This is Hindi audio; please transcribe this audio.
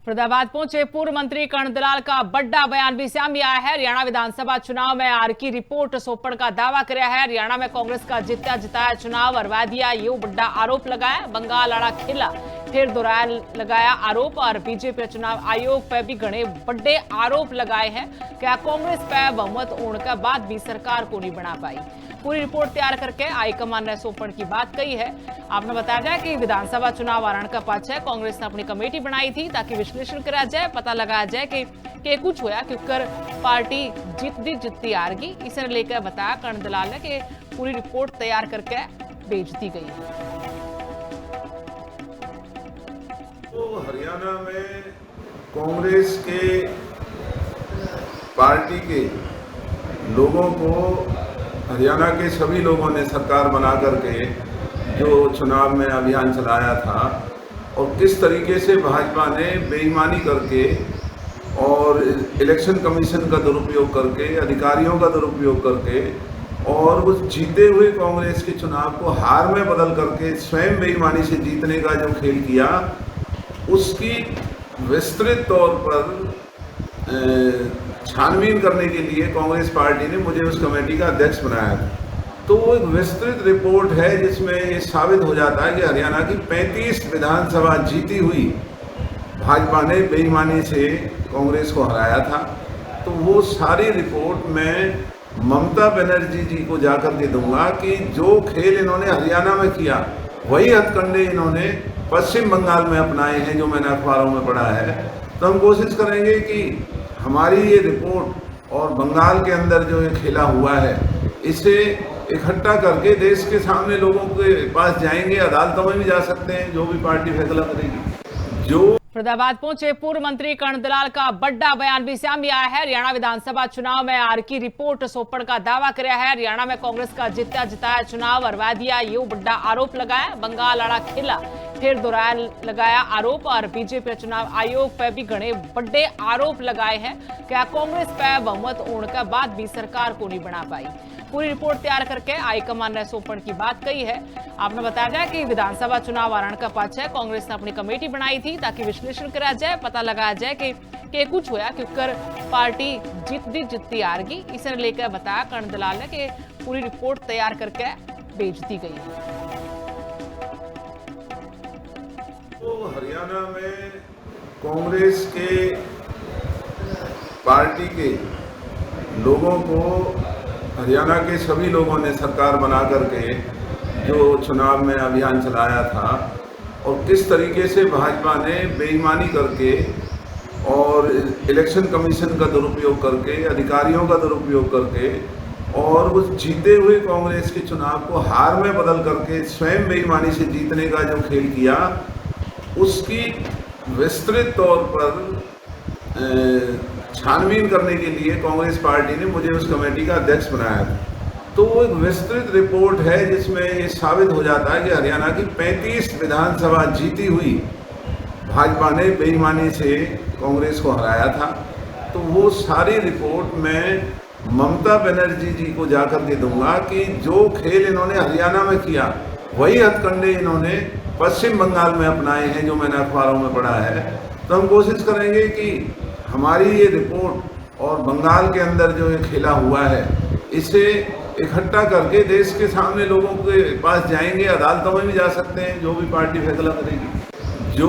फरीदाबाद पहुंचे पूर्व मंत्री कर्ण दलाल का बड़ा बयान भी सामने आया है। हरियाणा विधानसभा चुनाव में आर की रिपोर्ट सौंपण का दावा किया है। हरियाणा में कांग्रेस का जित्या जिताया चुनाव हरवा दिया, यो बड़ा आरोप लगाया। बंगाल आड़ा खेला फिर दोहराया लगाया आरोप और बीजेपी चुनाव आयोग पर भी घने बड़े आरोप लगाए हैं। क्या कांग्रेस पर बहुमत होने के बाद भी सरकार को नहीं बना पाई। पूरी रिपोर्ट तैयार करके हाईकमान ने सौंपण की बात कही है। आपने बताया जाए कि विधानसभा चुनाव आरण का पाछे कांग्रेस ने अपनी कमेटी बनाई थी ताकि विश्लेषण करा जाए, पता लगाया जाए कि कुछ होया क्योंकि पार्टी जितती हारगी। इसे लेकर बताया कर्ण दलाल ने कि पूरी रिपोर्ट तैयार करके भेज दी गई है। तो हरियाणा में कांग्रेस के पार्टी के लोगों को हरियाणा के सभी लोगों ने सरकार बना करके जो चुनाव में अभियान चलाया था और किस तरीके से भाजपा ने बेईमानी करके और इलेक्शन कमीशन का दुरुपयोग करके, अधिकारियों का दुरुपयोग करके और उस जीते हुए कांग्रेस के चुनाव को हार में बदल करके स्वयं बेईमानी से जीतने का जो खेल किया, उसकी विस्तृत तौर पर छानबीन करने के लिए कांग्रेस पार्टी ने मुझे उस कमेटी का अध्यक्ष बनाया था। तो वो एक विस्तृत रिपोर्ट है जिसमें ये साबित हो जाता है कि हरियाणा की 35 विधानसभा जीती हुई भाजपा ने बेईमानी से कांग्रेस को हराया था। तो वो सारी रिपोर्ट मैं ममता बनर्जी जी को जाकर के दूंगा कि जो खेल इन्होंने हरियाणा में किया वही हथकंडे इन्होंने पश्चिम बंगाल में अपनाए हैं, जो मैंने अखबारों में पढ़ा है। तो हम कोशिश करेंगे कि हमारी ये रिपोर्ट और बंगाल के अंदर जो ये खेला हुआ है इसे इकट्ठा करके देश के सामने लोगों के पास जाएंगे, अदालतों में भी जा सकते हैं, जो भी पार्टी फैसला करेगी। जो फरीदाबाद पहुंचे पूर्व मंत्री कर्ण दलाल का बड़ा बयान भी सामने आया है। हरियाणा विधानसभा चुनाव में आर की रिपोर्ट सौंपण का दावा किया है। हरियाणा में कांग्रेस का जित्या जिताया चुनाव हरवा दिया, यो बड़ा आरोप लगाया। बंगाल आड़ा खेला फिर दोहराया लगाया आरोप और बीजेपी चुनाव आयोग पर भी घने बड़े आरोप लगाए हैं। क्या कांग्रेस पर बहुमत होने के बाद भी सरकार को नहीं बना पाई। पूरी रिपोर्ट तैयार करके हाईकमान ने सौंपण की बात कही है। आपने बताया जाए कि विधानसभा चुनाव आरण का पाछे कांग्रेस ने अपनी कमेटी बनाई थी ताकि विश्लेषण करा जाए, पता लगाया जाए कि कुछ होया क्योंकि पार्टी जितती हारगी। इसे लेकर बताया कर्ण दलाल ने कि पूरी रिपोर्ट तैयार करके भेज दी गई है। तो हरियाणा में कांग्रेस के पार्टी के लोगों को हरियाणा के सभी लोगों ने सरकार बना करके जो चुनाव में अभियान चलाया था और किस तरीके से भाजपा ने बेईमानी करके और इलेक्शन कमीशन का दुरुपयोग करके, अधिकारियों का दुरुपयोग करके और उस जीते हुए कांग्रेस के चुनाव को हार में बदल करके स्वयं बेईमानी से जीतने का जो खेल किया, उसकी विस्तृत तौर पर छानबीन करने के लिए कांग्रेस पार्टी ने मुझे उस कमेटी का अध्यक्ष बनाया था। तो वो एक विस्तृत रिपोर्ट है जिसमें ये साबित हो जाता है कि हरियाणा की 35 विधानसभा जीती हुई भाजपा ने बेईमानी से कांग्रेस को हराया था। तो वो सारी रिपोर्ट मैं ममता बनर्जी जी को जाकर के दूंगा कि जो खेल इन्होंने हरियाणा में किया वही हथकंडे इन्होंने पश्चिम बंगाल में अपनाए हैं, जो मैंने अखबारों में पढ़ा है। तो हम कोशिश करेंगे कि हमारी ये रिपोर्ट और बंगाल के अंदर जो ये खेला हुआ है इसे इकट्ठा करके देश के सामने लोगों के पास जाएंगे, अदालतों में भी जा सकते हैं, जो भी पार्टी फैसला करेगी। जो